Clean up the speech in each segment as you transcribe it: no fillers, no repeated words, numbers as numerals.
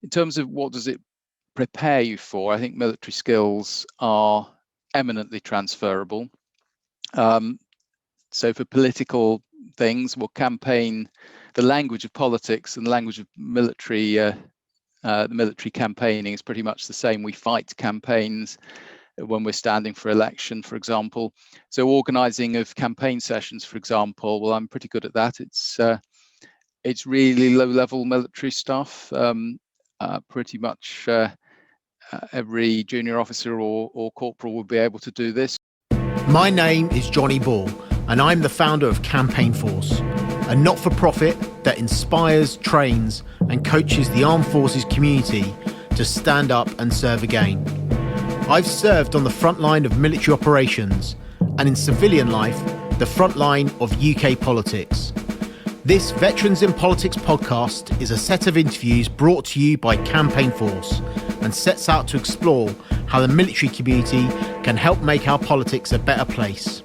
in terms of what does it prepare you for, I think military skills are eminently transferable. So for political things, well, the language of politics and the language of military, the military campaigning is pretty much the same. We fight campaigns when we're standing for election, for example. So organising of campaign sessions, for example, well, I'm pretty good at that. It's really low-level military stuff. Pretty much every junior officer or corporal will be able to do this. My name is Johnny Ball, and I'm the founder of CampaignForce, a not-for-profit that inspires, trains, and coaches the armed forces community to stand up and serve again. I've served on the front line of military operations and in civilian life, the front line of UK politics. This Veterans in Politics podcast is a set of interviews brought to you by CampaignForce and sets out to explore how the military community can help make our politics a better place.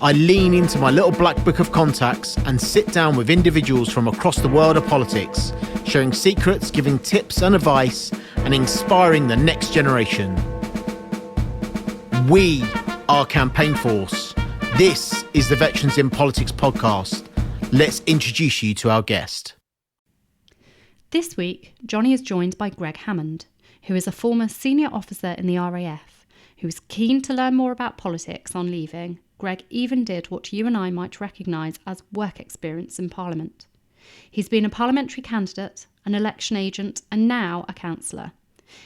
I lean into my little black book of contacts and sit down with individuals from across the world of politics, sharing secrets, giving tips and advice, and inspiring the next generation. We are CampaignForce. This is the Veterans in Politics podcast. Let's introduce you to our guest. This week, Johnny is joined by Greg Hammond, who is a former senior officer in the RAF, who is keen to learn more about politics on leaving. Greg even did what you and I might recognise as work experience in Parliament. He's been a parliamentary candidate, an election agent, and now a councillor.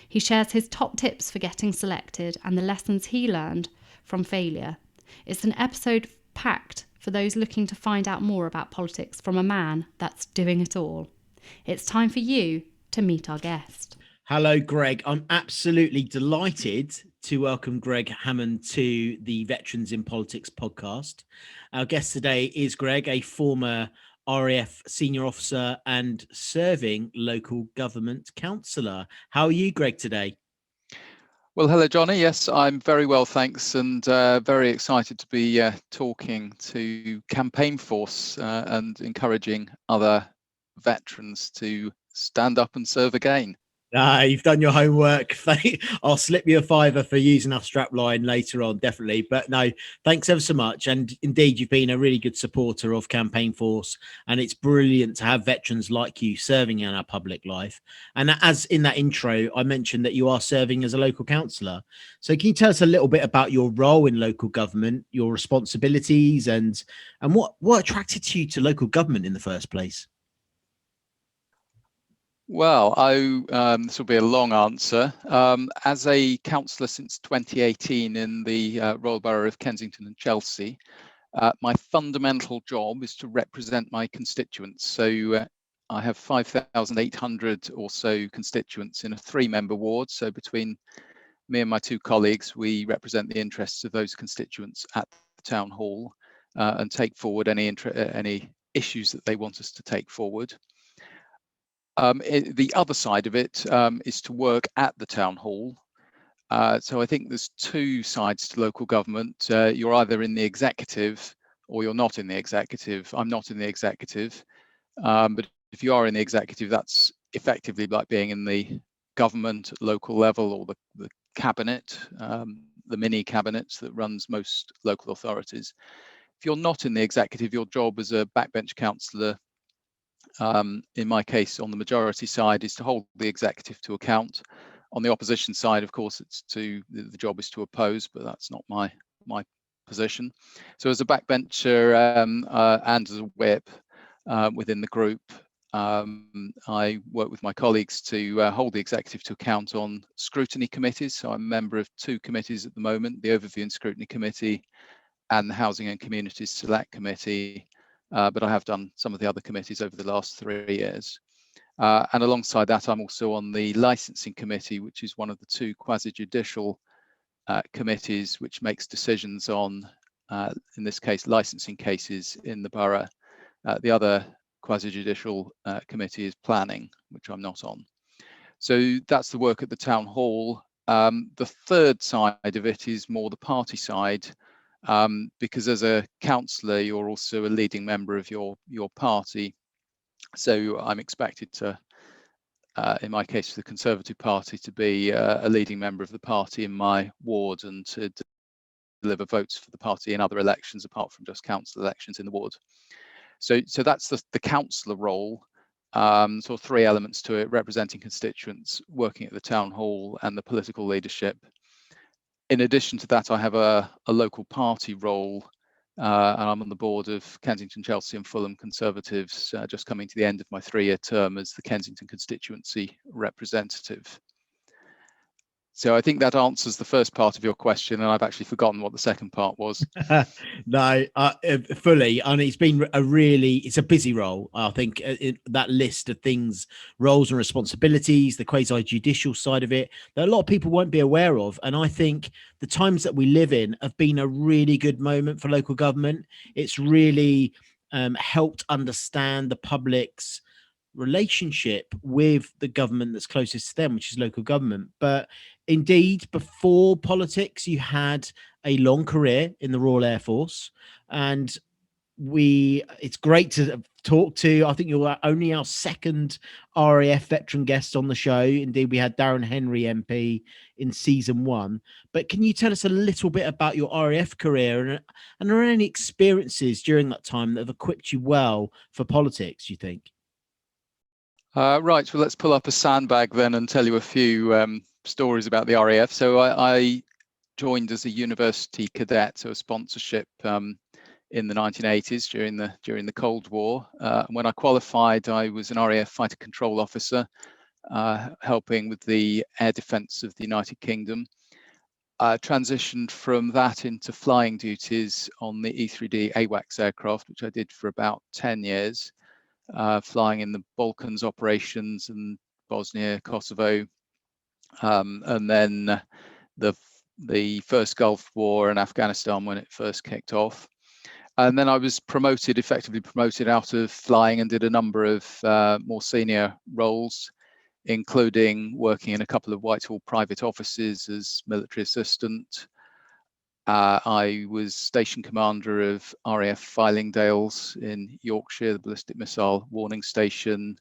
He shares his top tips for getting selected and the lessons he learned from failure. It's an episode packed for those looking to find out more about politics from a man that's doing it all. It's time for you to meet our guest. Hello, Greg. I'm absolutely delighted to welcome Greg Hammond to the Veterans in Politics podcast. Our guest today is Greg, a former RAF senior officer and serving local government councillor. How are you, Greg, today? Well, hello, Johnny. Yes, I'm very well, thanks, and very excited to be talking to CampaignForce and encouraging other veterans to stand up and serve again. You've done your homework. I'll slip you a fiver for using our strap line later on, definitely. But no, thanks ever so much. And indeed, you've been a really good supporter of CampaignForce, and it's brilliant to have veterans like you serving in our public life. And as in that intro, I mentioned that you are serving as a local councillor. So can you tell us a little bit about your role in local government, your responsibilities, and what attracted you to local government in the first place? Well, this will be a long answer. As a councillor since 2018 in the Royal Borough of Kensington and Chelsea, my fundamental job is to represent my constituents. So I have 5,800 or so constituents in a 3-member ward. So between me and my 2 colleagues, we represent the interests of those constituents at the town hall and take forward any issues that they want us to take forward. The other side of it is to work at the town hall. So I think there's 2 sides to local government. You're either in the executive or you're not in the executive. I'm not in the executive, but if you are in the executive, that's effectively like being in the government at local level or the cabinet, the mini cabinets that runs most local authorities. If you're not in the executive, your job as a backbench councillor, in my case on the majority side, is to hold the executive to account. On the opposition side, of course, the job is to oppose, but that's not my position. So as a backbencher and as a whip within the group, I work with my colleagues to hold the executive to account on scrutiny committees. So I'm a member of 2 committees at the moment, the Overview and Scrutiny Committee and the Housing and Communities Select Committee. But I have done some of the other committees over the last 3 years. And alongside that, I'm also on the Licensing Committee, which is one of the 2 quasi-judicial committees which makes decisions on, in this case, licensing cases in the borough. The other quasi-judicial committee is planning, which I'm not on. So that's the work at the town hall. The third side of it is more the party side. Because as a councillor, you're also a leading member of your party. So I'm expected to in my case, the Conservative Party, to be a leading member of the party in my ward and to deliver votes for the party in other elections apart from just council elections in the ward. So that's the councillor role. So 3 elements to it: representing constituents, working at the town hall, and the political leadership. In addition to that, I have a local party role, and I'm on the board of Kensington, Chelsea and Fulham Conservatives, just coming to the end of my 3-year term as the Kensington constituency representative. So I think that answers the first part of your question, and I've actually forgotten what the second part was. No, fully. And it's been it's a busy role. I think that list of things, roles and responsibilities, the quasi-judicial side of it, that a lot of people won't be aware of. And I think the times that we live in have been a really good moment for local government. It's really helped understand the public's relationship with the government that's closest to them, which is local government. But indeed, before politics, you had a long career in the Royal Air Force, and it's great to talk to. I think you're only our second RAF veteran guest on the show. Indeed, we had Darren Henry MP in season 1. But can you tell us a little bit about your RAF career, and are there any experiences during that time that have equipped you well for politics, you think? Right, well, let's pull up a sandbag then and tell you a few stories about the RAF. So I joined as a university cadet, so a sponsorship in the 1980s during the Cold War. When I qualified, I was an RAF fighter control officer, helping with the air defence of the United Kingdom. I transitioned from that into flying duties on the E3D AWACS aircraft, which I did for about 10 years. Flying in the Balkans operations and Bosnia, Kosovo, and then the first Gulf War and Afghanistan when it first kicked off. And then I was effectively promoted out of flying, and did a number of more senior roles, including working in a couple of Whitehall private offices as military assistant. I was station commander of RAF Fylingdales in Yorkshire, the ballistic missile warning station.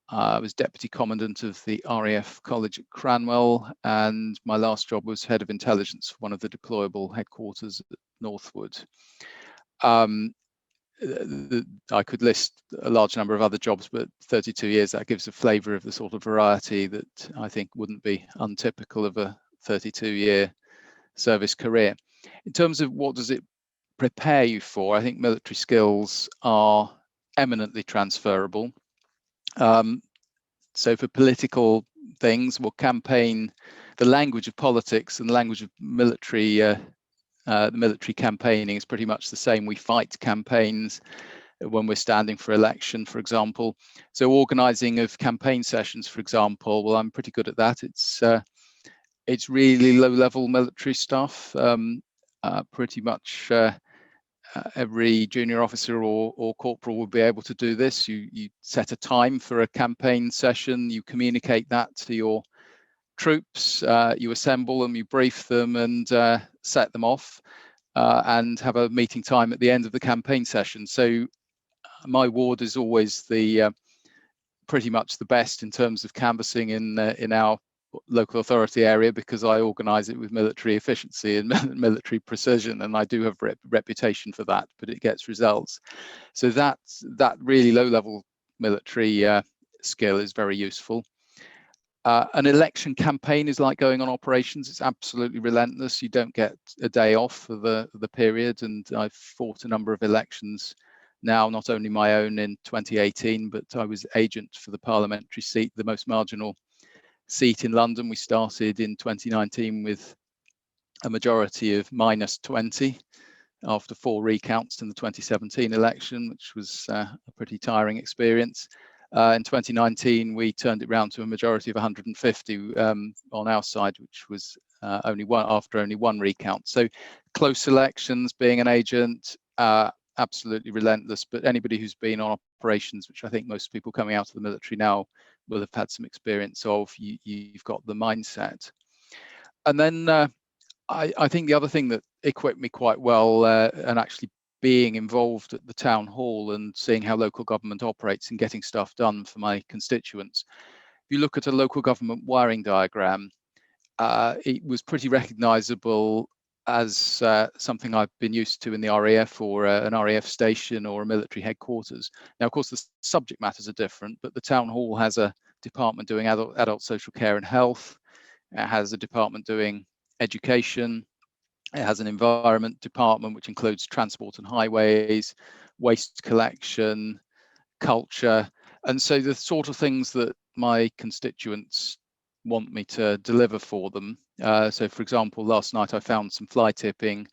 I was deputy commandant of the RAF College at Cranwell, and my last job was head of intelligence for one of the deployable headquarters at Northwood. I could list a large number of other jobs, but 32 years, that gives a flavour of the sort of variety that I think wouldn't be untypical of a 32-year service career. In terms of what does it prepare you for, I think military skills are eminently transferable. So for political things, well, the language of politics and the language of military, the military campaigning is pretty much the same. We fight campaigns when we're standing for election, for example. So organising of campaign sessions, for example, well, I'm pretty good at that. It's really low-level military stuff. Pretty much every junior officer or corporal will be able to do this. You set a time for a campaign session, you communicate that to your troops, you assemble them, you brief them, and set them off, and have a meeting time at the end of the campaign session. So my ward is always pretty much the best in terms of canvassing in our local authority area, because I organise it with military efficiency and military precision, and I do have reputation for that, but it gets results. So that really low-level military skill is very useful. An election campaign is like going on operations. It's absolutely relentless. You don't get a day off for the period, and I've fought a number of elections now, not only my own in 2018, but I was agent for the parliamentary seat, the most marginal seat in London. We started in 2019 with a majority of -20 after 4 recounts in the 2017 election, which was a pretty tiring experience. In 2019, we turned it round to a majority of 150 on our side, which was after only one recount. So close elections, being an agent, absolutely relentless. But anybody who's been on operations, which I think most people coming out of the military now will have had some experience of, you've got the mindset. And then I think the other thing that equipped me quite well, and actually being involved at the town hall and seeing how local government operates and getting stuff done for my constituents, you look at a local government wiring diagram, it was pretty recognisable as something I've been used to in the RAF or an RAF station or a military headquarters. Now, of course, the subject matters are different, but the town hall has a department doing adult social care and health. It has a department doing education. It has an environment department, which includes transport and highways, waste collection, culture. And so the sort of things that my constituents want me to deliver for them. So for example, last night I found some fly tipping.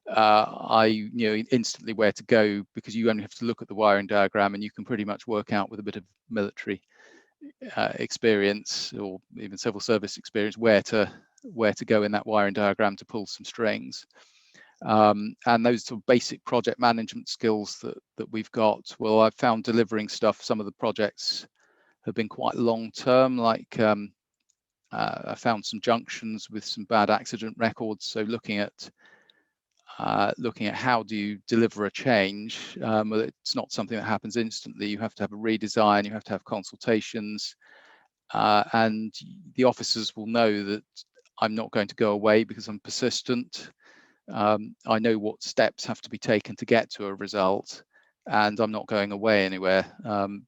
I knew instantly where to go, because you only have to look at the wiring diagram and you can pretty much work out with a bit of military experience or even civil service experience where to go in that wiring diagram to pull some strings. And those sort of basic project management skills that we've got, well, I've found delivering stuff, some of the projects have been quite long term, like I found some junctions with some bad accident records. So looking at how do you deliver a change. Well, it's not something that happens instantly. You have to have a redesign, you have to have consultations, and the officers will know that I'm not going to go away because I'm persistent. I know what steps have to be taken to get to a result, and I'm not going away anywhere,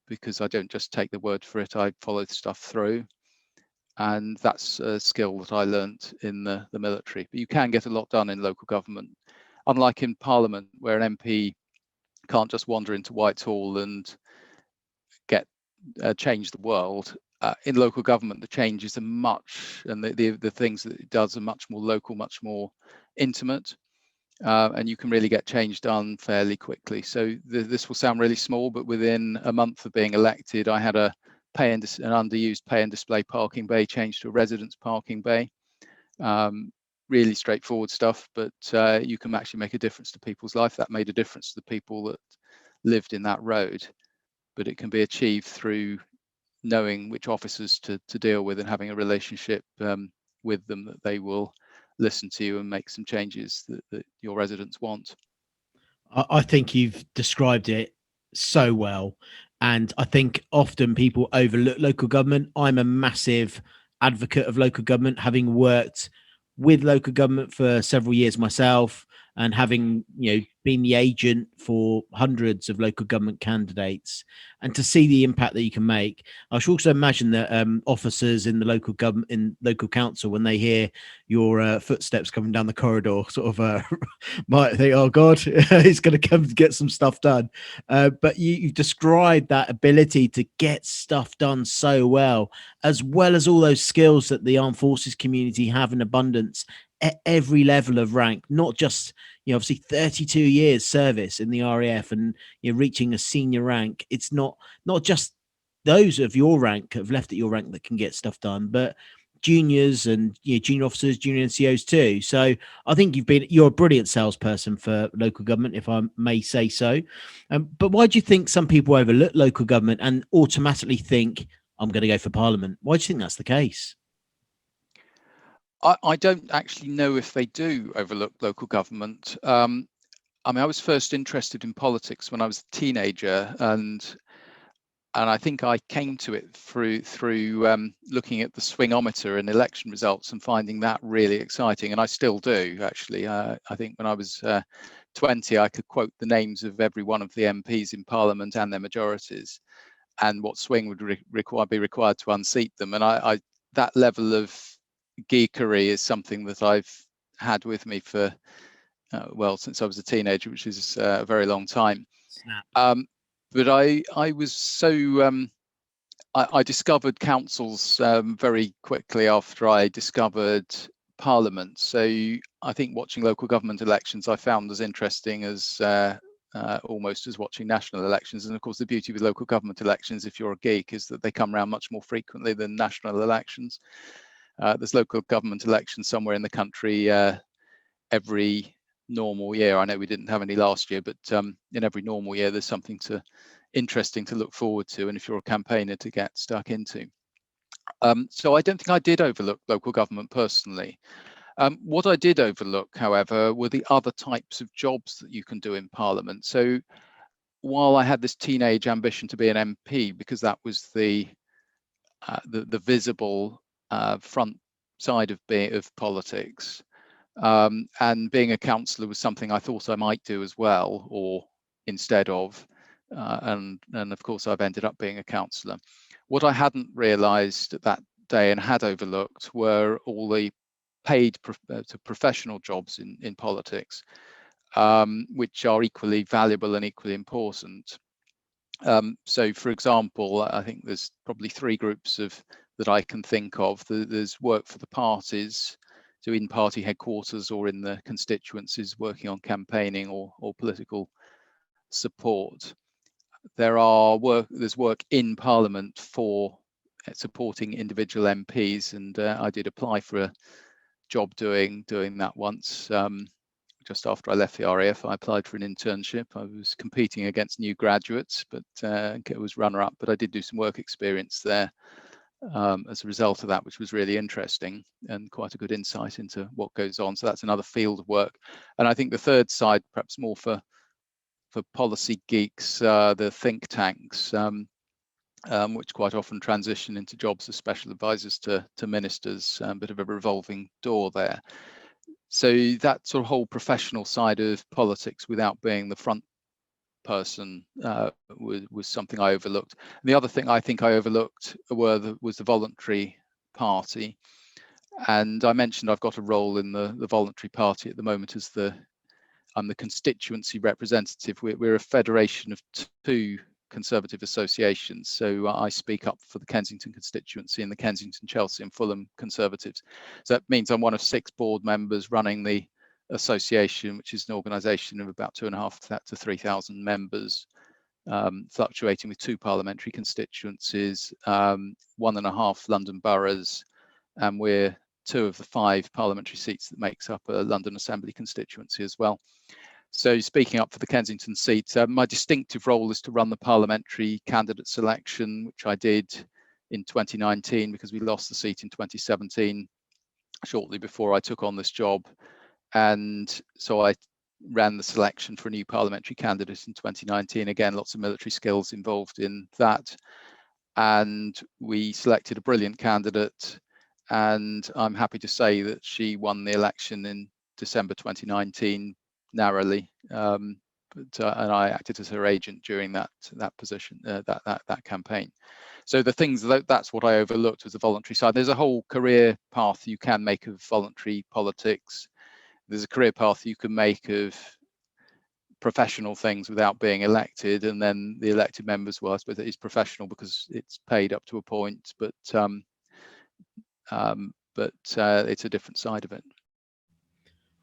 because I don't just take the word for it, I follow the stuff through. And that's a skill that I learnt in the military. But you can get a lot done in local government, unlike in Parliament, where an MP can't just wander into Whitehall and get change the world. In local government, the changes are and the things that it does are much more local, much more intimate. And you can really get change done fairly quickly. So this will sound really small, but within a month of being elected, I had an underused pay and display parking bay changed to a residence parking bay. Really straightforward stuff, but you can actually make a difference to people's life. That made a difference to the people that lived in that road, but it can be achieved through knowing which officers to deal with and having a relationship with them, that they will listen to you and make some changes that your residents want. I think you've described it so well. And I think often people overlook local government. I'm a massive advocate of local government, having worked with local government for several years myself, and having, been the agent for hundreds of local government candidates, and to see the impact that you can make. I should also imagine that officers in the local government, in local council, when they hear your footsteps coming down the corridor, sort of might think, oh God, he's going to come to get some stuff done. But you've described that ability to get stuff done so well as all those skills that the armed forces community have in abundance at every level of rank, not just, obviously 32 years service in the RAF and reaching a senior rank. It's not just those of your rank have left at your rank that can get stuff done, but juniors and junior officers, junior NCOs too. So I think you're a brilliant salesperson for local government, if I may say so. But why do you think some people overlook local government and automatically think, I'm going to go for Parliament? Why do you think that's the case? I don't actually know if they do overlook local government. I mean, I was first interested in politics when I was a teenager, and I think I came to it through looking at the swingometer and election results and finding that really exciting. And I still do, actually. I think when I was 20, I could quote the names of every one of the MPs in Parliament and their majorities, and what swing would be required to unseat them. And I that level of geekery is something that I've had with me for since I was a teenager, which is a very long time. But I was so I discovered councils very quickly after I discovered Parliament. So I think watching local government elections I found as interesting as almost as watching national elections. And of course, the beauty with local government elections, if you're a geek, is that they come around much more frequently than national elections. There's local government elections somewhere in the country every normal year. I know we didn't have any last year, but in every normal year, there's something interesting to look forward to, and if you're a campaigner, to get stuck into. So I don't think I did overlook local government personally. What I did overlook, however, were the other types of jobs that you can do in Parliament. So while I had this teenage ambition to be an MP, because that was the the visible front side of politics. And being a councillor was something I thought I might do as well, or instead of, and of course I've ended up being a councillor. What I hadn't realised at that day and had overlooked were all the paid professional jobs in politics, which are equally valuable and equally important. So, for example, I think there's probably three groups that I can think of. There's work for the parties, so in party headquarters or in the constituencies working on campaigning or political support. There's work in Parliament for supporting individual MPs, and I did apply for a job doing that once. Just after I left the RAF, I applied for an internship. I was competing against new graduates, but it was runner-up. But I did do some work experience there as a result of that, which was really interesting and quite a good insight into what goes on. So that's another field of work. And I think the third side, perhaps more for policy geeks, the think tanks, which quite often transition into jobs as special advisors to ministers, a bit of a revolving door there. So that sort of whole professional side of politics without being the front person was something I overlooked. And the other thing I think I overlooked was the voluntary party. And I mentioned I've got a role in the voluntary party at the moment as I'm the constituency representative. We're a federation of two Conservative associations. So I speak up for the Kensington constituency and the Kensington, Chelsea and Fulham Conservatives. So that means I'm one of 6 board members running the association, which is an organisation of about 2,500 to 3,000 members, fluctuating with 2 parliamentary constituencies, 1.5 London boroughs, and we're 2 of the 5 parliamentary seats that makes up a London Assembly constituency as well. So speaking up for the Kensington seat, my distinctive role is to run the parliamentary candidate selection, which I did in 2019 because we lost the seat in 2017, shortly before I took on this job. And so I ran the selection for a new parliamentary candidate in 2019. Again, lots of military skills involved in that. And we selected a brilliant candidate. And I'm happy to say that she won the election in December 2019 narrowly, and I acted as her agent during that position, that campaign. So the things that's what I overlooked was the voluntary side. There's a whole career path you can make of voluntary politics. There's a career path you can make of professional things without being elected, and then the elected members, well, I suppose it is professional because it's paid up to a point, but it's a different side of it.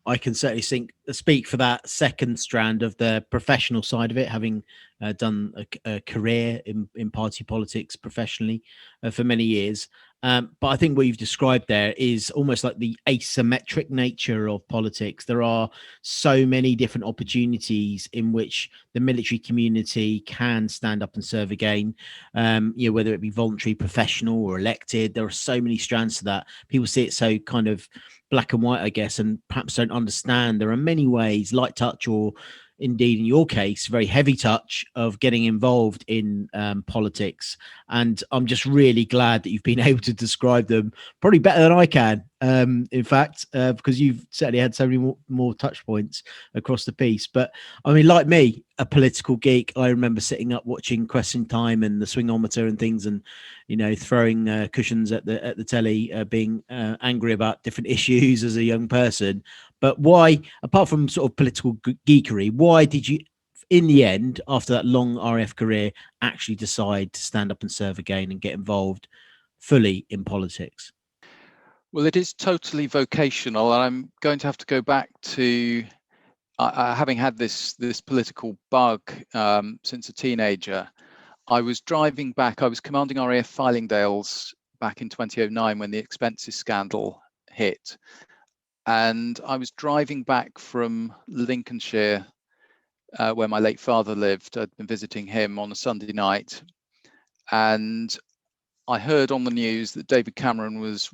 I can certainly speak for that second strand of the professional side of it, having done a career in party politics professionally for many years. But I think what you've described there is almost like the asymmetric nature of politics. There are so many different opportunities in which the military community can stand up and serve again, whether it be voluntary, professional or elected. There are so many strands to that. People see it so kind of black and white, I guess, and perhaps don't understand there are many ways, light touch or indeed in your case very heavy touch, of getting involved in politics. And I'm just really glad that you've been able to describe them probably better than I can, in fact, because you've certainly had so many more touch points across the piece. But I mean, like me, a political geek, I remember sitting up watching Question Time and the Swingometer and things, and throwing cushions at the telly, being angry about different issues as a young person. But why, apart from sort of political geekery, why did you, in the end, after that long RAF career, actually decide to stand up and serve again and get involved fully in politics? Well, it is totally vocational, and I'm going to have to go back to having had this political bug since a teenager. I was driving back. I was commanding RAF Fylingdales back in 2009 when the expenses scandal hit. And I was driving back from Lincolnshire, where my late father lived. I'd been visiting him on a Sunday night. And I heard on the news that David Cameron was,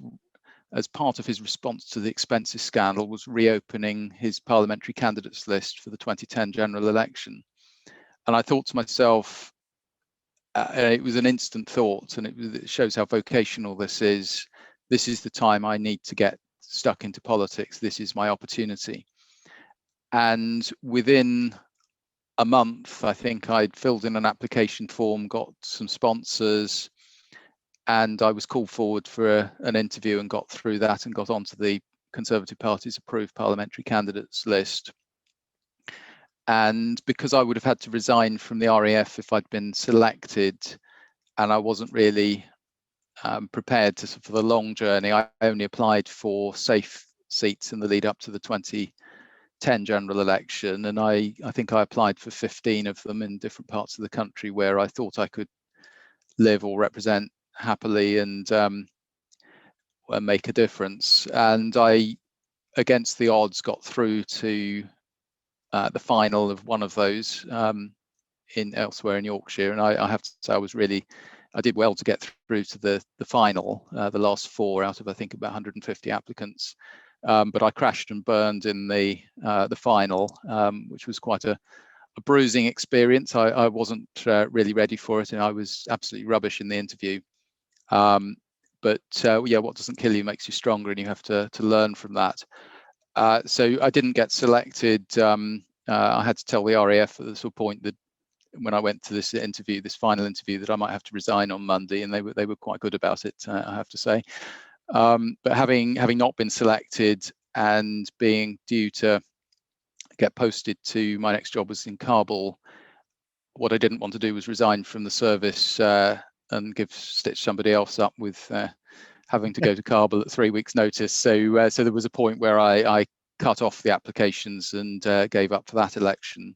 as part of his response to the expenses scandal, was reopening his parliamentary candidates list for the 2010 general election. And I thought to myself, it was an instant thought, and it shows how vocational this is. This is the time I need to get stuck into politics. This is my opportunity. And within a month, I think I'd filled in an application form, got some sponsors, and I was called forward for an interview and got through that and got onto the Conservative Party's approved parliamentary candidates list. And because I would have had to resign from the RAF if I'd been selected, and I wasn't really prepared for the long journey, I only applied for safe seats in the lead up to the 2010 general election, and I think I applied for 15 of them in different parts of the country where I thought I could live or represent happily and make a difference. And I, against the odds, got through to the final of one of those in elsewhere in Yorkshire, and I have to say I did well to get through to the final, the last 4 out of I think about 150 applicants, but I crashed and burned in the final, which was quite a bruising experience. I wasn't really ready for it, and I was absolutely rubbish in the interview. But yeah, what doesn't kill you makes you stronger, and you have to learn from that. So I didn't get selected. I had to tell the RAF at this point that when I went to this interview, this final interview, that I might have to resign on Monday, and they were quite good about it, I have to say. But having not been selected and being due to get posted to my next job was in Kabul, what I didn't want to do was resign from the service and stitch somebody else up with having to go to Kabul at 3 weeks' notice. So there was a point where I cut off the applications and gave up for that election.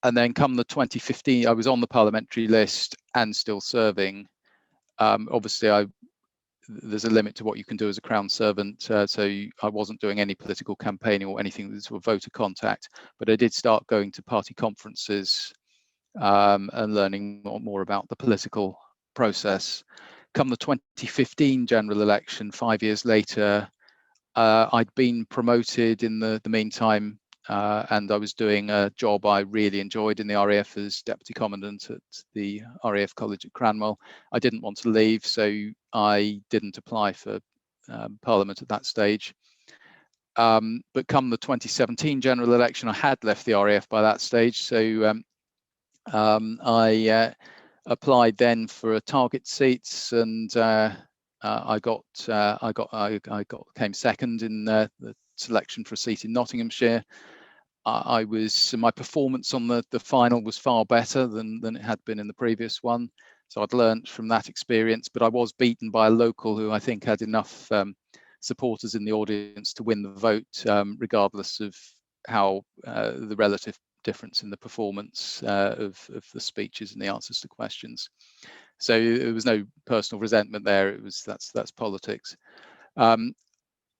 And then come the 2015, I was on the parliamentary list and still serving. Obviously, there's a limit to what you can do as a Crown servant, so I wasn't doing any political campaigning or anything that sort of voter contact, but I did start going to party conferences and learning more about the political process. Come the 2015 general election, 5 years later, I'd been promoted in the meantime, and I was doing a job I really enjoyed in the RAF as Deputy Commandant at the RAF College at Cranwell. I didn't want to leave, so I didn't apply for Parliament at that stage. But come the 2017 general election, I had left the RAF by that stage, so I applied then for target seats, and I came second in the selection for a seat in Nottinghamshire. My performance on the final was far better than it had been in the previous one, so I'd learned from that experience. But I was beaten by a local who I think had enough supporters in the audience to win the vote, regardless of how the relative difference in the performance of the speeches and the answers to questions. So there was no personal resentment there. That's politics.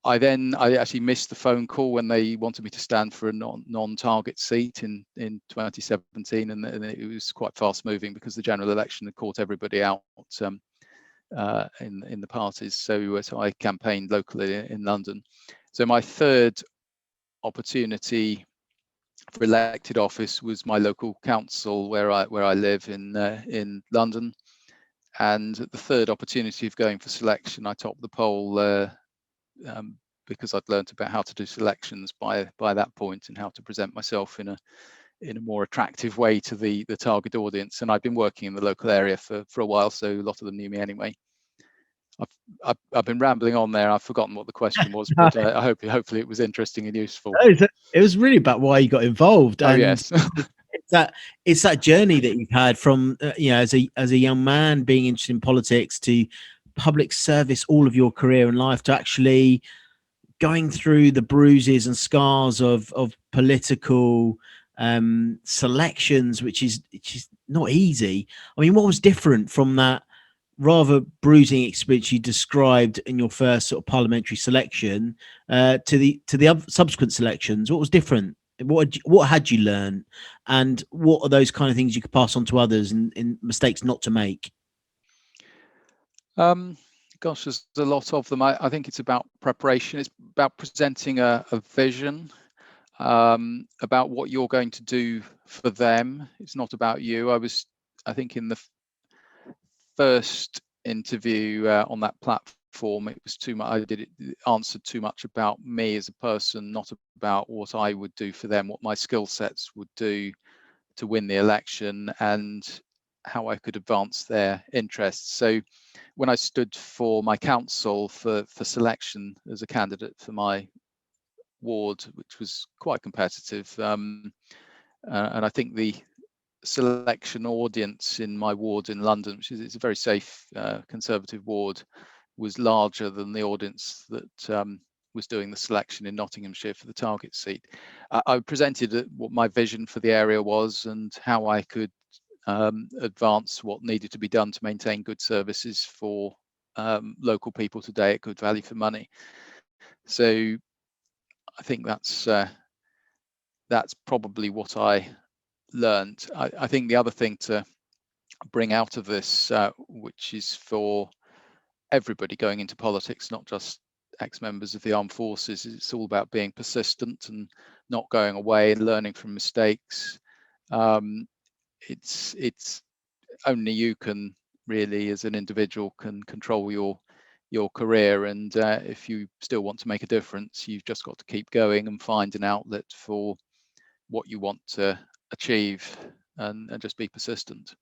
I actually missed the phone call when they wanted me to stand for a non-target seat in 2017, and it was quite fast moving because the general election had caught everybody out in the parties. So I campaigned locally in London. So my third opportunity for elected office was my local council where I live in London, and the third opportunity of going for selection, I topped the poll because I'd learned about how to do selections by that point and how to present myself in a more attractive way to the target audience. And I've been working in the local area for a while, so a lot of them knew me anyway. I've been rambling on there. I've forgotten what the question was, but hopefully it was interesting and useful. It was really about why you got involved. Oh, yes. it's that journey that you've had from as a young man being interested in politics to public service all of your career and life, to actually going through the bruises and scars of political selections, which is not easy. I mean, what was different from that rather bruising experience you described in your first sort of parliamentary selection to the other subsequent selections? What was different? What had you learned, and what are those kind of things you could pass on to others in mistakes not to make? Gosh, there's a lot of them. I think it's about preparation. It's about presenting a vision about what you're going to do for them. It's not about you. I think in first interview on that platform, it was too much. It answered too much about me as a person, not about what I would do for them, what my skill sets would do to win the election, and how I could advance their interests. So when I stood for my council for selection as a candidate for my ward, which was quite competitive, and I think the selection audience in my ward in London, which is it's a very safe conservative ward, was larger than the audience that was doing the selection in Nottinghamshire for the target seat. I presented what my vision for the area was and how I could advance what needed to be done to maintain good services for local people today at good value for money. So I think that's probably what I learned. I think the other thing to bring out of this, which is for everybody going into politics, not just ex-members of the armed forces, it's all about being persistent and not going away and learning from mistakes. It's only you can really, as an individual, can control your career, and if you still want to make a difference, you've just got to keep going and find an outlet for what you want to achieve, and just be persistent.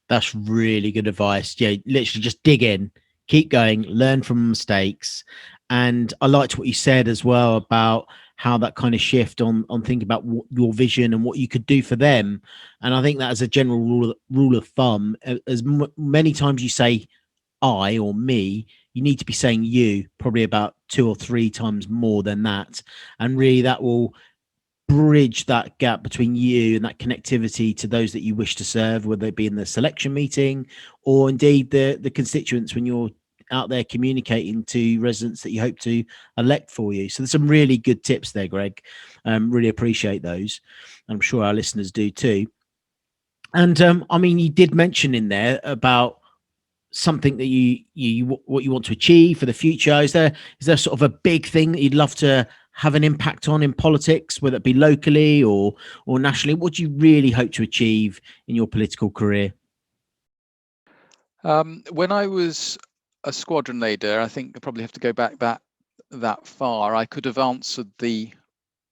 That's really good advice. Yeah, literally just dig in, keep going, learn from mistakes. And I liked what you said as well about how that kind of shift on thinking about your vision and what you could do for them. And I think that as a general rule of thumb, as many times you say I or me, you need to be saying you probably about 2 or 3 times more than that. And really that will bridge that gap between you and that connectivity to those that you wish to serve, whether it be in the selection meeting or indeed the constituents when you're out there communicating to residents that you hope to elect for you. So there's some really good tips there, Greg. Really appreciate those. I'm sure our listeners do too. And I mean, you did mention in there about something that you what you want to achieve for the future. Is there sort of a big thing that you'd love to have an impact on in politics, whether it be locally or nationally? What do you really hope to achieve in your political career? When I was a squadron leader, I think I probably have to go back that far. I could have answered the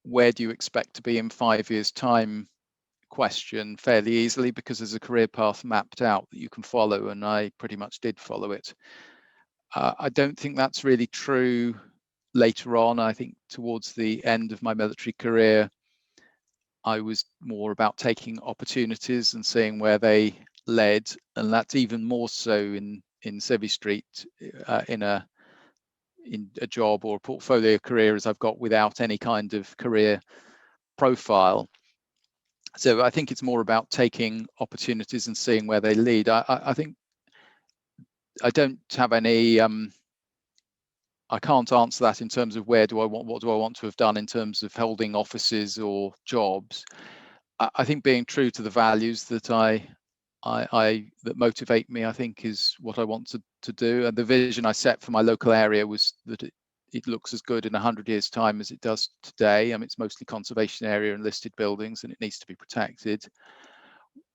"where do you expect to be in 5 years' time" question fairly easily, because there's a career path mapped out that you can follow, and I pretty much did follow it. I don't think that's really true later on. I think towards the end of my military career, I was more about taking opportunities and seeing where they led, and that's even more so in Civvy Street, in a job or a portfolio career as I've got without any kind of career profile. So I think it's more about taking opportunities and seeing where they lead. I think I don't have any. I can't answer that in terms of what do I want to have done in terms of holding offices or jobs. I think being true to the values that that motivate me, I think, is what I want to do. And the vision I set for my local area was that it looks as good in 100 years' time as it does today. I mean, it's mostly conservation area and listed buildings, and it needs to be protected,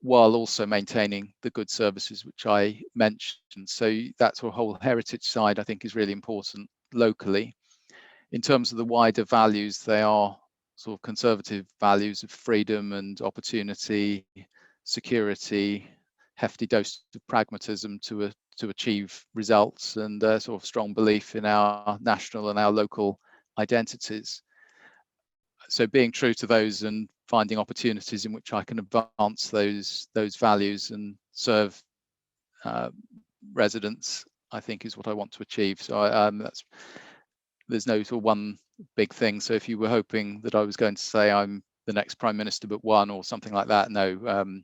while also maintaining the good services which I mentioned. So that sort of whole heritage side, I think, is really important locally. In terms of the wider values, they are sort of conservative values of freedom and opportunity, security, hefty dose of pragmatism to achieve results, and a sort of strong belief in our national and our local identities. So being true to those and finding opportunities in which I can advance those values and serve residents, I think, is what I want to achieve. So there's no sort of one big thing. So if you were hoping that I was going to say I'm the next Prime Minister but one or something like that, no,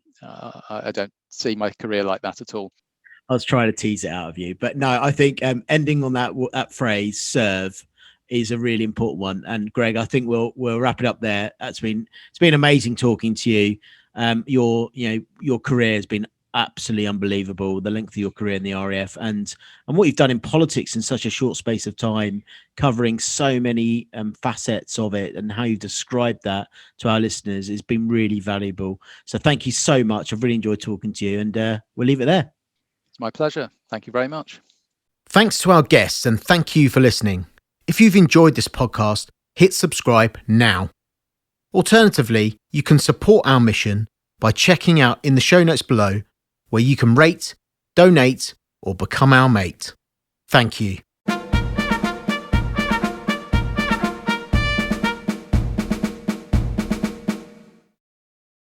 I don't see my career like that at all. I was trying to tease it out of you, but no, I think ending on that phrase "serve" is a really important one. And Greg, I think we'll wrap it up there. It's been amazing talking to you. Your career has been absolutely unbelievable, the length of your career in the RAF and what you've done in politics in such a short space of time, covering so many facets of it, and how you've described that to our listeners has been really valuable. So thank you so much. I've really enjoyed talking to you, and we'll leave it there. It's my pleasure. Thank you very much. Thanks to our guests and thank you for listening. If you've enjoyed this podcast, hit subscribe now. Alternatively, you can support our mission by checking out in the show notes below where you can rate, donate, or become our mate. Thank you.